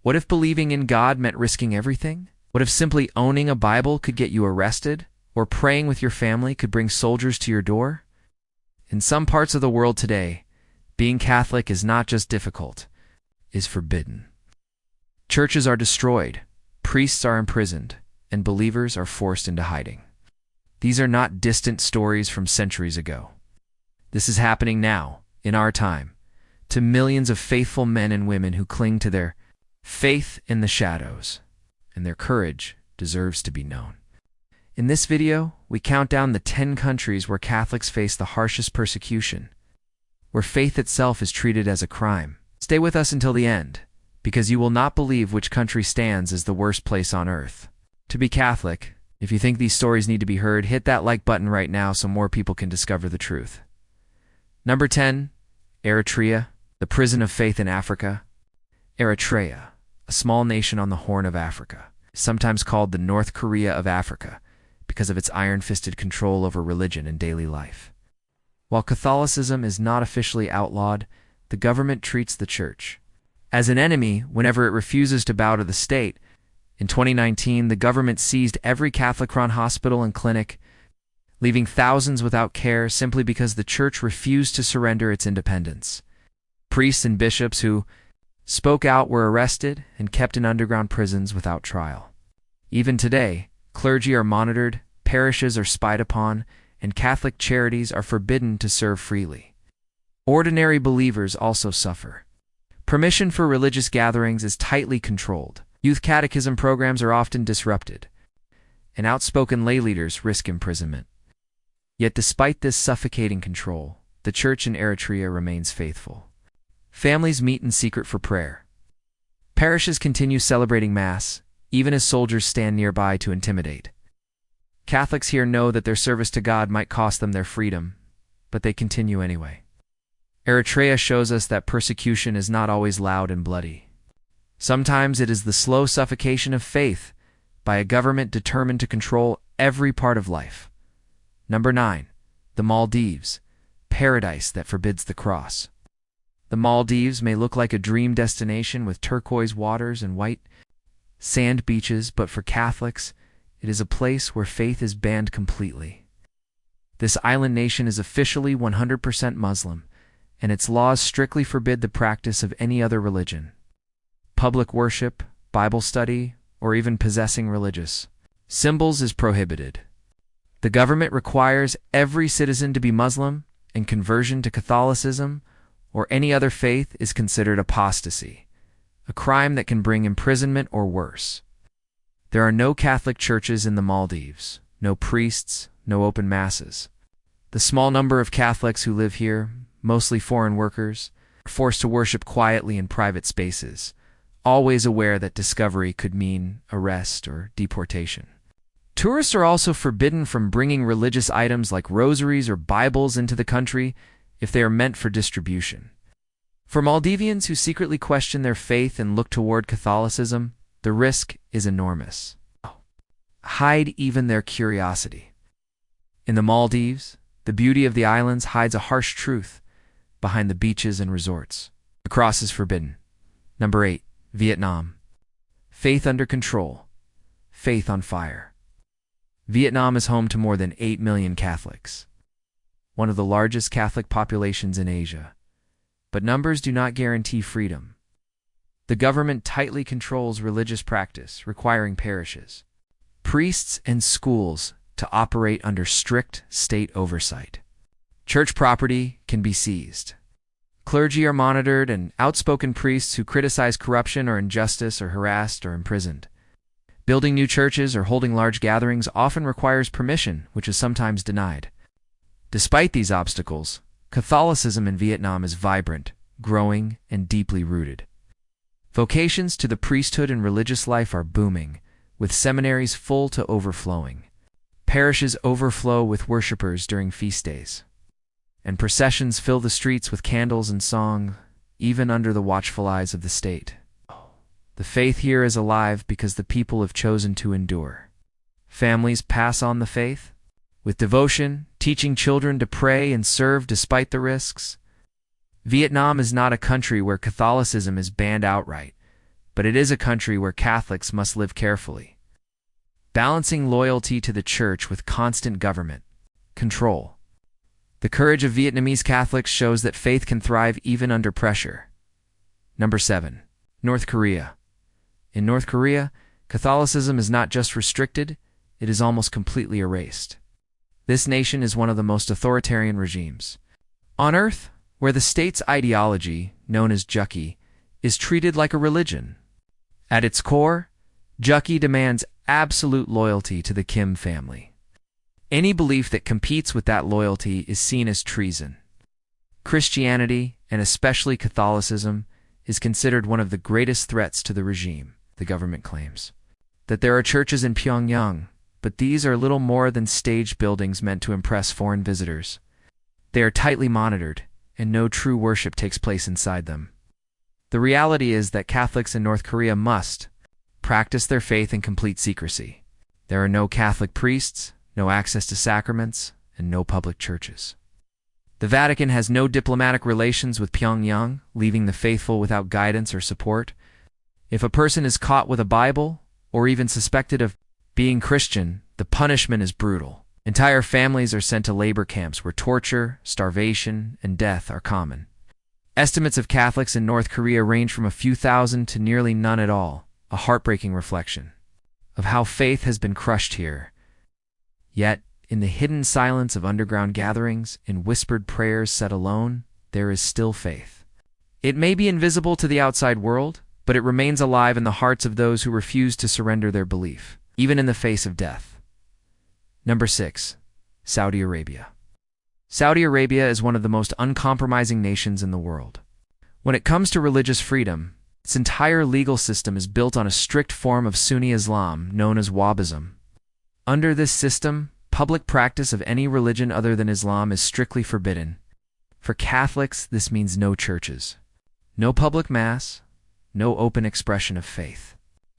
What if believing in God meant risking everything? What if simply owning a Bible could get you arrested, or praying with your family could bring soldiers to your door? In some parts of the world today, being Catholic is not just difficult, it is forbidden. Churches are destroyed, priests are imprisoned, and believers are forced into hiding. These are not distant stories from centuries ago. This is happening now, in our time, to millions of faithful men and women who cling to their faith in the shadows, and their courage deserves to be known. In this video, we count down the 10 countries where Catholics face the harshest persecution, where faith itself is treated as a crime. Stay with us until the end, because you will not believe which country stands as the worst place on earth. To be Catholic, if you think these stories need to be heard, hit that like button right now so more people can discover the truth. Number 10, Eritrea, the prison of faith in Africa. Eritrea, a small nation on the Horn of Africa, is sometimes called the North Korea of Africa because of its iron-fisted control over religion and daily life. While Catholicism is not officially outlawed, the government treats the church as an enemy whenever it refuses to bow to the state. In 2019, the government seized every Catholic hospital and clinic, leaving thousands without care simply because the church refused to surrender its independence. Priests and bishops who spoke out were arrested and kept in underground prisons without trial. Even today, clergy are monitored, parishes are spied upon, and Catholic charities are forbidden to serve freely. Ordinary believers also suffer. Permission for religious gatherings is tightly controlled. Youth catechism programs are often disrupted, and outspoken lay leaders risk imprisonment. Yet despite this suffocating control, the church in Eritrea remains faithful. Families meet in secret for prayer. Parishes continue celebrating Mass, even as soldiers stand nearby to intimidate. Catholics here know that their service to God might cost them their freedom, but they continue anyway. Eritrea shows us that persecution is not always loud and bloody. Sometimes it is the slow suffocation of faith by a government determined to control every part of life. Number 9, the Maldives, paradise that forbids the cross. The Maldives may look like a dream destination with turquoise waters and white sand beaches, but for Catholics, it is a place where faith is banned completely. This island nation is officially 100% Muslim, and its laws strictly forbid the practice of any other religion. Public worship, Bible study, or even possessing religious symbols is prohibited. The government requires every citizen to be Muslim, and conversion to Catholicism or any other faith is considered apostasy, a crime that can bring imprisonment or worse. There are no Catholic churches in the Maldives, no priests, no open masses. The small number of Catholics who live here, mostly foreign workers, are forced to worship quietly in private spaces, always aware that discovery could mean arrest or deportation. Tourists are also forbidden from bringing religious items like rosaries or Bibles into the country if they are meant for distribution. For Maldivians who secretly question their faith and look toward Catholicism, the risk is enormous. Hide even their curiosity. In the Maldives, the beauty of the islands hides a harsh truth behind the beaches and resorts. The cross is forbidden. Number 8, Vietnam. Faith under control. Faith on fire. Vietnam is home to more than 8 million Catholics, one of the largest Catholic populations in Asia. But numbers do not guarantee freedom. The government tightly controls religious practice, requiring parishes, priests, and schools to operate under strict state oversight. Church property can be seized. Clergy are monitored, and outspoken priests who criticize corruption or injustice are harassed or imprisoned. Building new churches or holding large gatherings often requires permission, which is sometimes denied. Despite these obstacles, Catholicism in Vietnam is vibrant, growing, and deeply rooted. Vocations to the priesthood and religious life are booming, with seminaries full to overflowing. Parishes overflow with worshippers during feast days, and processions fill the streets with candles and song, even under the watchful eyes of the state. The faith here is alive because the people have chosen to endure. Families pass on the faith with devotion, teaching children to pray and serve despite the risks. Vietnam is not a country where Catholicism is banned outright, but it is a country where Catholics must live carefully, balancing loyalty to the Church with constant government control. The courage of Vietnamese Catholics shows that faith can thrive even under pressure. Number 7. North Korea. In North Korea, Catholicism is not just restricted, it is almost completely erased. This nation is one of the most authoritarian regimes on earth, where the state's ideology, known as Jukki, is treated like a religion. At its core, Jukki demands absolute loyalty to the Kim family. Any belief that competes with that loyalty is seen as treason. Christianity, and especially Catholicism, is considered one of the greatest threats to the regime, the government claims. That there are churches in Pyongyang, but these are little more than staged buildings meant to impress foreign visitors. They are tightly monitored, and no true worship takes place inside them. The reality is that Catholics in North Korea must practice their faith in complete secrecy. There are no Catholic priests, no access to sacraments, and no public churches. The Vatican has no diplomatic relations with Pyongyang, leaving the faithful without guidance or support. If a person is caught with a Bible, or even suspected of being Christian, the punishment is brutal. Entire families are sent to labor camps where torture, starvation, and death are common. Estimates of Catholics in North Korea range from a few thousand to nearly none at all, a heartbreaking reflection of how faith has been crushed here. Yet, in the hidden silence of underground gatherings, in whispered prayers said alone, there is still faith. It may be invisible to the outside world, but it remains alive in the hearts of those who refuse to surrender their belief, even in the face of death. Number 6. Saudi Arabia. Saudi Arabia is one of the most uncompromising nations in the world. When it comes to religious freedom, its entire legal system is built on a strict form of Sunni Islam known as Wahhabism. Under this system, public practice of any religion other than Islam is strictly forbidden. For Catholics, this means no churches, no public mass, no open expression of faith.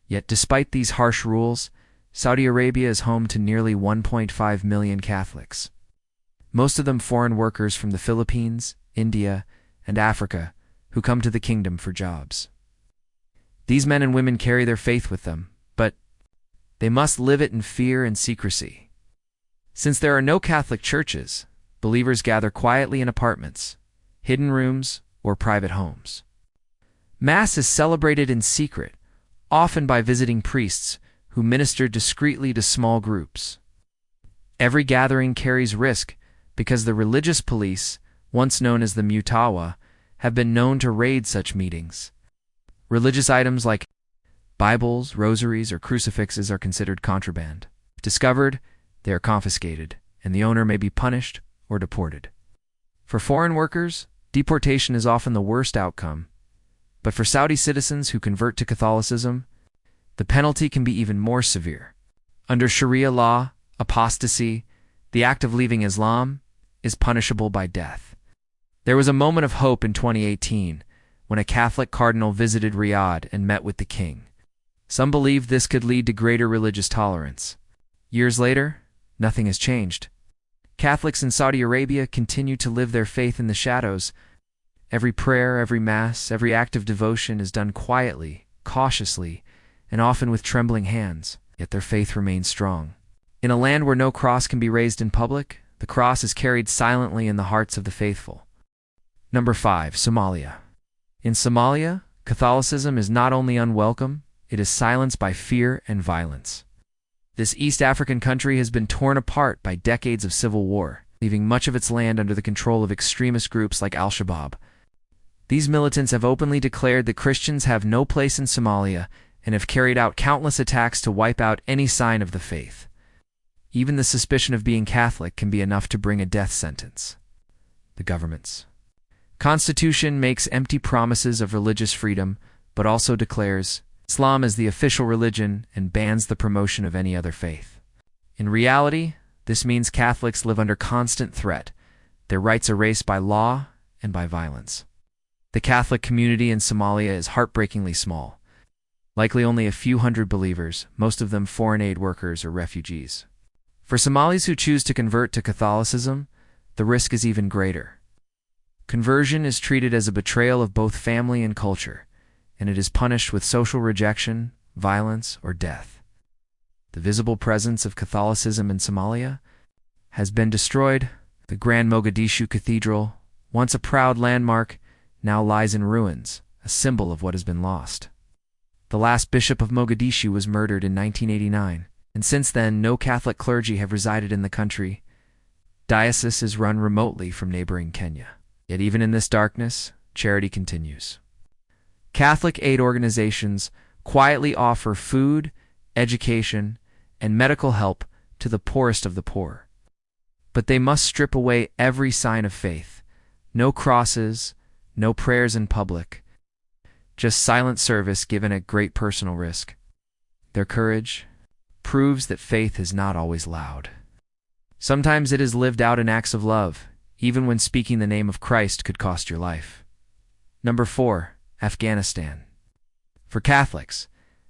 Yet despite these harsh rules, Saudi Arabia is home to nearly 1.5 million Catholics. Most of them foreign workers from the Philippines, India, and Africa who come to the kingdom for jobs. These men and women carry their faith with them, but they must live it in fear and secrecy. Since there are no Catholic churches, believers gather quietly in apartments, hidden rooms, or private homes. Mass is celebrated in secret, often by visiting priests who minister discreetly to small groups. Every gathering carries risk because the religious police, once known as the Mutawa, have been known to raid such meetings. Religious items like Bibles, rosaries, or crucifixes are considered contraband. If discovered, they are confiscated, and the owner may be punished or deported. For foreign workers, deportation is often the worst outcome, but for Saudi citizens who convert to Catholicism, the penalty can be even more severe. Under Sharia law, apostasy, the act of leaving Islam, is punishable by death. There was a moment of hope in 2018 when a Catholic cardinal visited Riyadh and met with the king. Some believed this could lead to greater religious tolerance. Years later, nothing has changed. Catholics in Saudi Arabia continue to live their faith in the shadows. Every prayer, every mass, every act of devotion is done quietly, cautiously, and often with trembling hands, yet their faith remains strong. In a land where no cross can be raised in public, the cross is carried silently in the hearts of the faithful. Number 5. Somalia. In Somalia, Catholicism is not only unwelcome, it is silenced by fear and violence. This East African country has been torn apart by decades of civil war, leaving much of its land under the control of extremist groups like Al-Shabaab. These militants have openly declared that Christians have no place in Somalia and have carried out countless attacks to wipe out any sign of the faith. Even the suspicion of being Catholic can be enough to bring a death sentence. The government's constitution makes empty promises of religious freedom, but also declares Islam as the official religion and bans the promotion of any other faith. In reality, this means Catholics live under constant threat, their rights erased by law and by violence. The Catholic community in Somalia is heartbreakingly small, likely only a few hundred believers, most of them foreign aid workers or refugees. For Somalis who choose to convert to Catholicism, the risk is even greater. Conversion is treated as a betrayal of both family and culture, and it is punished with social rejection, violence, or death. The visible presence of Catholicism in Somalia has been destroyed. The Grand Mogadishu Cathedral, once a proud landmark, now lies in ruins, a symbol of what has been lost. The last bishop of Mogadishu was murdered in 1989, and since then no Catholic clergy have resided in the country. Diocese is run remotely from neighboring Kenya. Yet even in this darkness, charity continues. Catholic aid organizations quietly offer food, education, and medical help to the poorest of the poor. But they must strip away every sign of faith. No crosses, no prayers in public, just silent service given at great personal risk. Their courage proves that faith is not always loud. Sometimes it is lived out in acts of love, even when speaking the name of Christ could cost your life. Number 4. Afghanistan. For Catholics,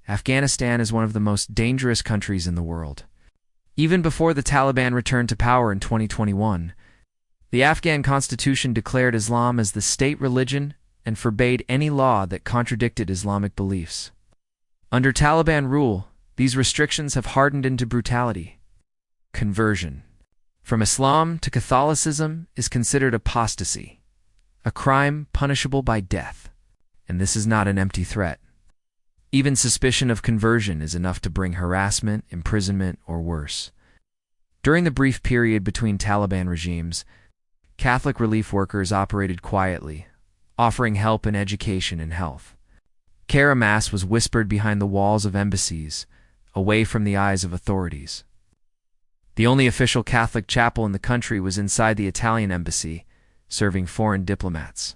Afghanistan is one of the most dangerous countries in the world. Even before the Taliban returned to power in 2021, the Afghan constitution declared Islam as the state religion and forbade any law that contradicted Islamic beliefs. Under Taliban rule, these restrictions have hardened into brutality. Conversion from Islam to Catholicism is considered apostasy, a crime punishable by death. And this is not an empty threat. Even suspicion of conversion is enough to bring harassment, imprisonment, or worse. During the brief period between Taliban regimes, Catholic relief workers operated quietly, offering help in education and health. Prayer Mass was whispered behind the walls of embassies, away from the eyes of authorities. The only official Catholic chapel in the country was inside the Italian embassy, serving foreign diplomats.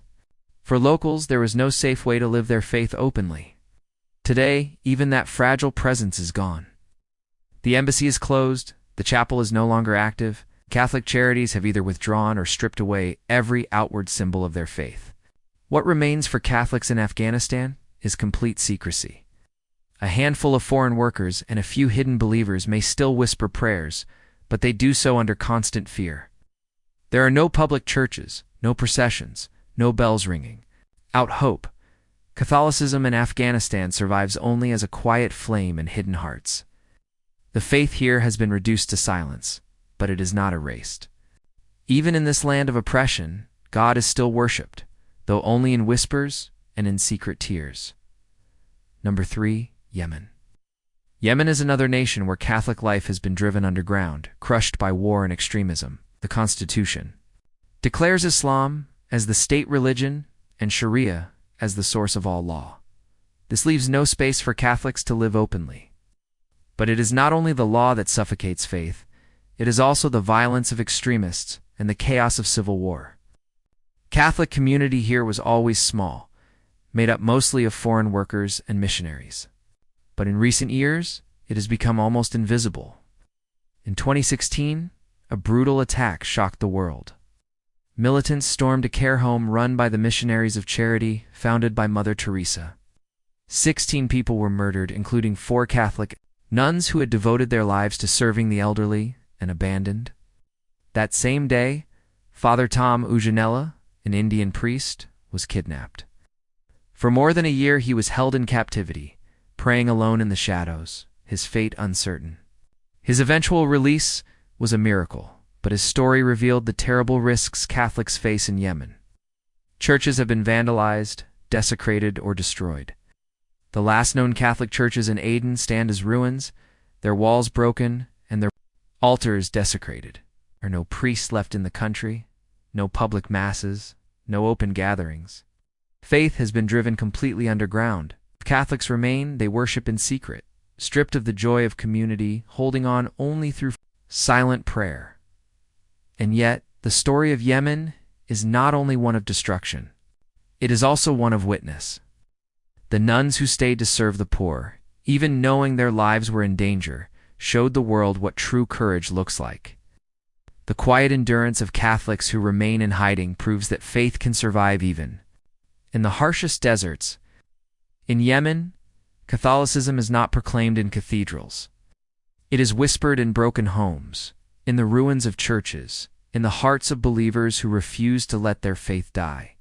For locals, there was no safe way to live their faith openly. Today, even that fragile presence is gone. The embassy is closed, the chapel is no longer active, Catholic charities have either withdrawn or stripped away every outward symbol of their faith. What remains for Catholics in Afghanistan is complete secrecy. A handful of foreign workers and a few hidden believers may still whisper prayers, but they do so under constant fear. There are no public churches, no processions, no bells ringing. Out hope. Catholicism in Afghanistan survives only as a quiet flame in hidden hearts. The faith here has been reduced to silence, but it is not erased. Even in this land of oppression, God is still worshipped, though only in whispers and in secret tears. Number 3. Yemen. Yemen is another nation where Catholic life has been driven underground, crushed by war and extremism. The Constitution declares Islam as the state religion and Sharia as the source of all law. This leaves no space for Catholics to live openly. But it is not only the law that suffocates faith, it is also the violence of extremists and the chaos of civil war. Catholic community here was always small, made up mostly of foreign workers and missionaries. But in recent years, it has become almost invisible. In 2016, a brutal attack shocked the world. Militants stormed a care home run by the Missionaries of Charity, founded by Mother Teresa. 16 people were murdered, including 4 Catholic nuns who had devoted their lives to serving the elderly and abandoned. That same day, Father Tom Ujanella, an Indian priest, was kidnapped. For more than a year he was held in captivity, praying alone in the shadows, his fate uncertain. His eventual release was a miracle, but his story revealed the terrible risks Catholics face in Yemen. Churches have been vandalized, desecrated, or destroyed. The last known Catholic churches in Aden stand as ruins, their walls broken, and their altars desecrated. There are no priests left in the country, no public masses, no open gatherings. Faith has been driven completely underground. If Catholics remain, they worship in secret, stripped of the joy of community, holding on only through silent prayer. And yet, the story of Yemen is not only one of destruction, it is also one of witness. The nuns who stayed to serve the poor, even knowing their lives were in danger, showed the world what true courage looks like. The quiet endurance of Catholics who remain in hiding proves that faith can survive even in the harshest deserts. In Yemen, Catholicism is not proclaimed in cathedrals. It is whispered in broken homes, in the ruins of churches, in the hearts of believers who refuse to let their faith die.